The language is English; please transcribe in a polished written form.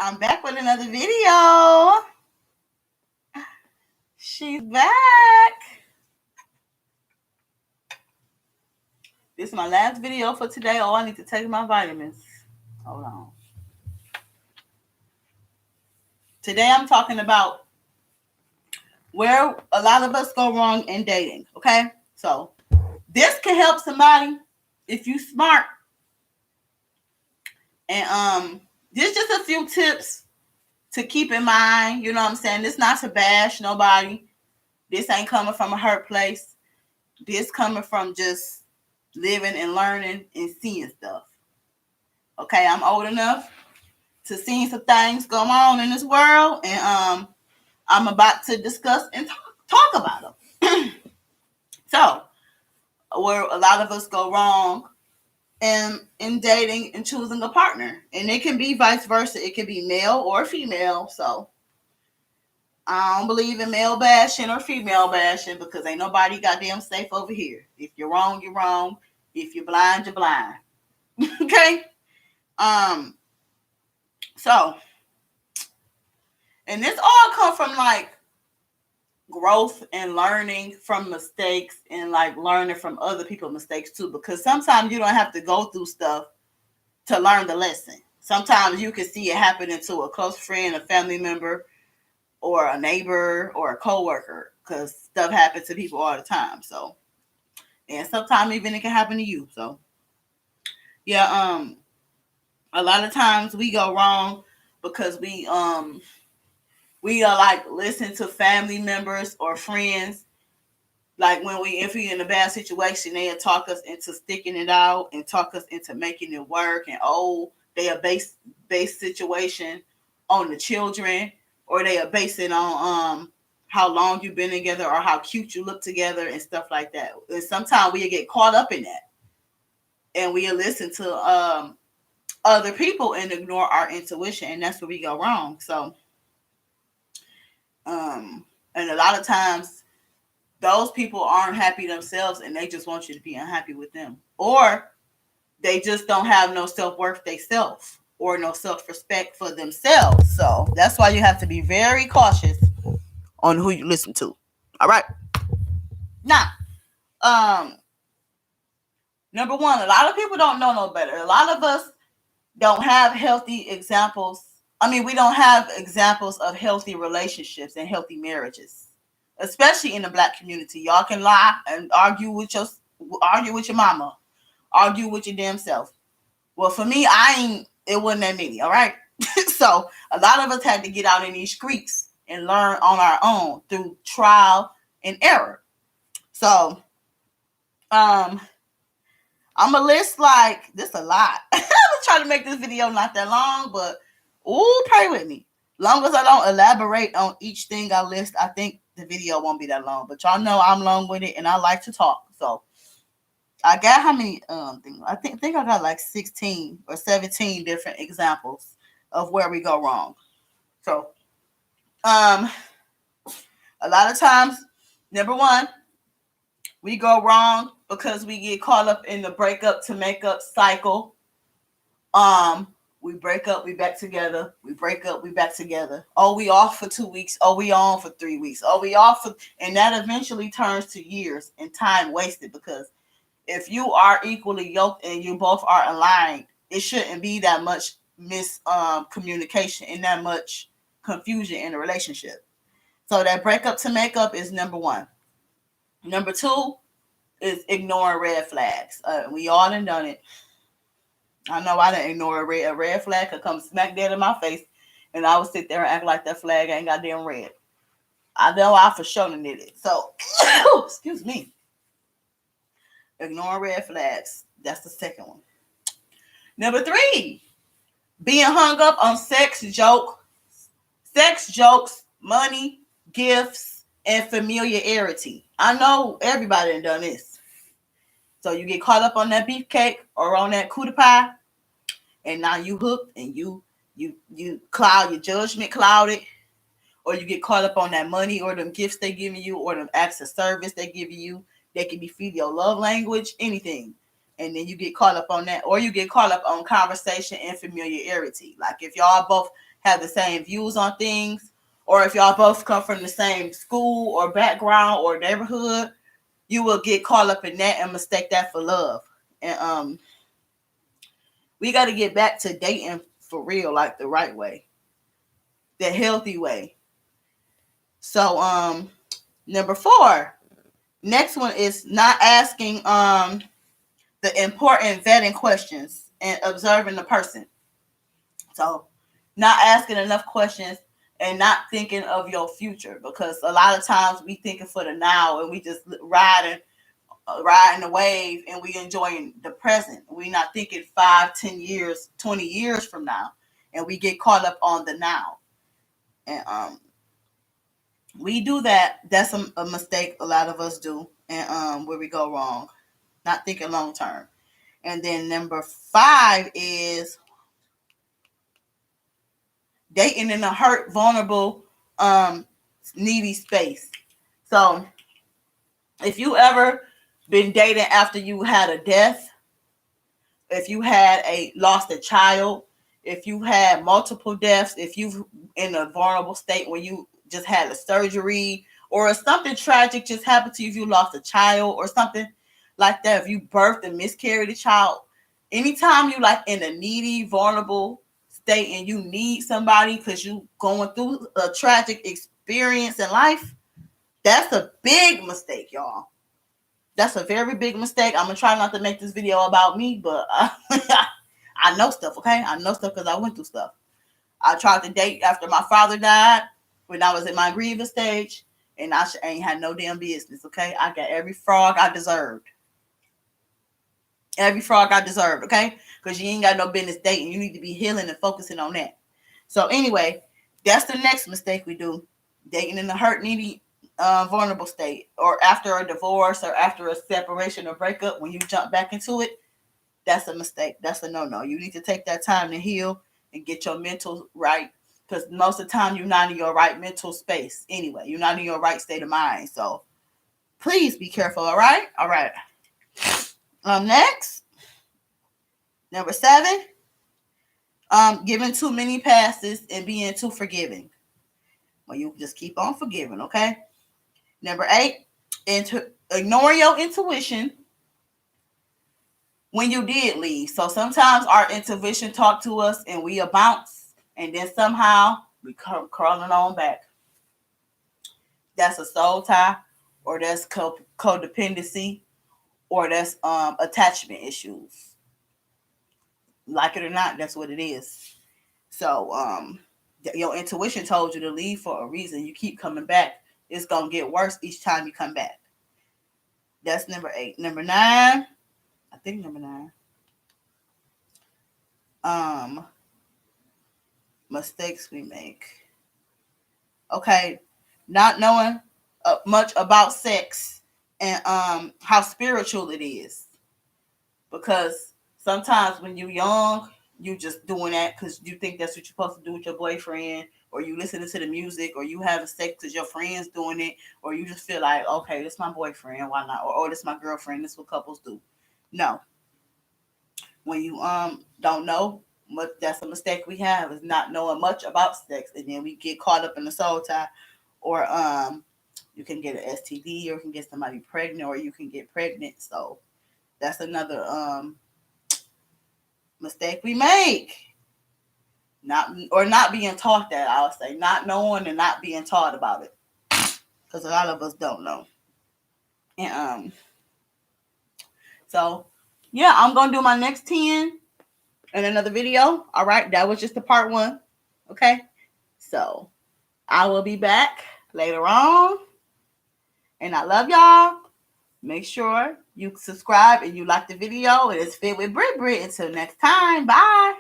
I'm back with another video. She's back. This is my last video for today. Oh, I need to take my vitamins. Hold on. Today I'm talking about where a lot of us go wrong in dating. Okay? So this can help somebody if you smart. And there's just a few tips to keep in mind. You know what I'm saying? This not to bash nobody. This ain't coming from a hurt place. This coming from just living and learning and seeing stuff. Okay, I'm old enough to see some things going on in this world, and I'm about to discuss and talk about them. So, where a lot of us go wrong in dating and choosing a partner, and it can be vice versa. It can be male or female. So, I don't believe in male bashing or female bashing because ain't nobody goddamn safe over here. If you're wrong, you're wrong. If you're blind, you're blind. Okay. Um. So, and this all come from like growth and learning from mistakes and like learning from other people's mistakes too. Because sometimes you don't have to go through stuff to learn the lesson. Sometimes you can see it happening to a close friend, a family member, or a neighbor or a coworker. Because stuff happens to people all the time. So, and sometimes even it can happen to you. So, yeah. A lot of times we go wrong because we are like listen to family members or friends. Like when if we're in a bad situation, they'll talk us into sticking it out and talk us into making it work. And they are base situation on the children, or they are base it on how long you've been together or how cute you look together and stuff like that. And sometimes we get caught up in that, and we listen to other people and ignore our intuition, and that's where we go wrong. So, and a lot of times those people aren't happy themselves and they just want you to be unhappy with them. Or they just don't have no self-worth themselves or no self-respect for themselves. So that's why you have to be very cautious on who you listen to. All right. Now, number one, a lot of people don't know no better. A lot of us don't have healthy examples. I mean, we don't have examples of healthy relationships and healthy marriages, especially in the Black community. Y'all can lie and argue with your mama, argue with your damn self. Well, for me, it wasn't that many. All right. So a lot of us had to get out in these streets and learn on our own through trial and error. So, I'm gonna list like this a lot. I'm trying to make this video not that long, but pray with me. Long as I don't elaborate on each thing I list, I think the video won't be that long. But y'all know I'm long with it and I like to talk. So I got how many things? I think I got like 16 or 17 different examples of where we go wrong. So a lot of times, number one, we go wrong because we get caught up in the breakup to make up cycle. We break up, we back together. We break up, we back together. Oh, we off for 2 weeks. Oh, we on for 3 weeks. Oh, we off for, and that eventually turns to years and time wasted. Because if you are equally yoked and you both are aligned, it shouldn't be that much communication and that much confusion in a relationship. So that breakup to make up is number one. Number two is ignoring red flags. We all done it. I know I didn't ignore a red flag could come smack dead in my face, and I would sit there and act like that flag ain't goddamn red. I know I for sure did it. So, excuse me. Ignoring red flags. That's the second one. Number three, being hung up on sex jokes, money, gifts, and familiarity. I know everybody done this. So you get caught up on that beefcake or on that cootie pie, and now you hooked and you cloud your judgment clouded, or you get caught up on that money or them gifts they giving you or them acts of service they giving you. They can be feed your love language, anything. And then you get caught up on that, or you get caught up on conversation and familiarity. Like if y'all both have the same views on things, or if y'all both come from the same school or background or neighborhood, you will get caught up in that and mistake that for love. And we got to get back to dating for real, like the right way, the healthy way. So number 4, next one is not asking the important vetting questions and observing the person. So not asking enough questions and not thinking of your future, because a lot of times we thinking for the now and we just riding the wave and we enjoying the present. We not thinking 5, 10 years, 20 years from now, and we get caught up on the now. And we do that. That's a mistake a lot of us do, and where we go wrong, not thinking long term. And then number 5 is dating in a hurt, vulnerable, needy space. So if you ever been dating after you had a death, if you had lost a child, if you had multiple deaths, if you in a vulnerable state where you just had a surgery, or if something tragic just happened to you, if you lost a child or something like that, if you birthed and miscarried a child, anytime you like in a needy, vulnerable state and you need somebody because you going through a tragic experience in life, that's a big mistake, y'all. That's a very big mistake. I'm gonna try not to make this video about me, but I know stuff, okay? I know stuff because I went through stuff. I tried to date after my father died when I was in my grievous stage, and I ain't had no damn business, okay? I got every frog I deserved. Every frog I deserved, okay? Because you ain't got no business dating. You need to be healing and focusing on that. So anyway, that's the next mistake we do. Dating in a hurt, needy, vulnerable state, or after a divorce or after a separation or breakup, when you jump back into it, that's a mistake. That's a no-no. You need to take that time to heal and get your mental right, because most of the time you're not in your right mental space anyway. You're not in your right state of mind. So please be careful, all right? All right. Next, number 7, giving too many passes and being too forgiving. Well, you just keep on forgiving, okay? Number 8, ignoring your intuition when you did leave. So sometimes our intuition talk to us and we bounce, and then somehow we come crawling on back. That's a soul tie, or that's codependency, or that's attachment issues. Like it or not, that's what it is. So your intuition told you to leave for a reason. You keep coming back. It's gonna get worse each time you come back. That's number 8. Number 9, I think number 9. Mistakes we make. Okay, not knowing much about sex and how spiritual it is, because sometimes when you're young, you just doing that because you think that's what you're supposed to do with your boyfriend, or you listening to the music, or you having sex because your friends doing it, or you just feel like, okay, this is my boyfriend, why not? Or this is my girlfriend, this is what couples do. No. When you don't know, that's a mistake we have, is not knowing much about sex, and then we get caught up in the soul tie, or you can get an STD, or you can get somebody pregnant, or you can get pregnant. So that's another mistake we make. Not being taught that, I'll say, not knowing and not being taught about it, because a lot of us don't know. And so yeah, I'm gonna do my next 10 in another video. All right, that was just the part 1. Okay, so I will be back later on, and I love y'all. Make sure you subscribe and you like the video. It is Fit with Brit. Until next time, bye.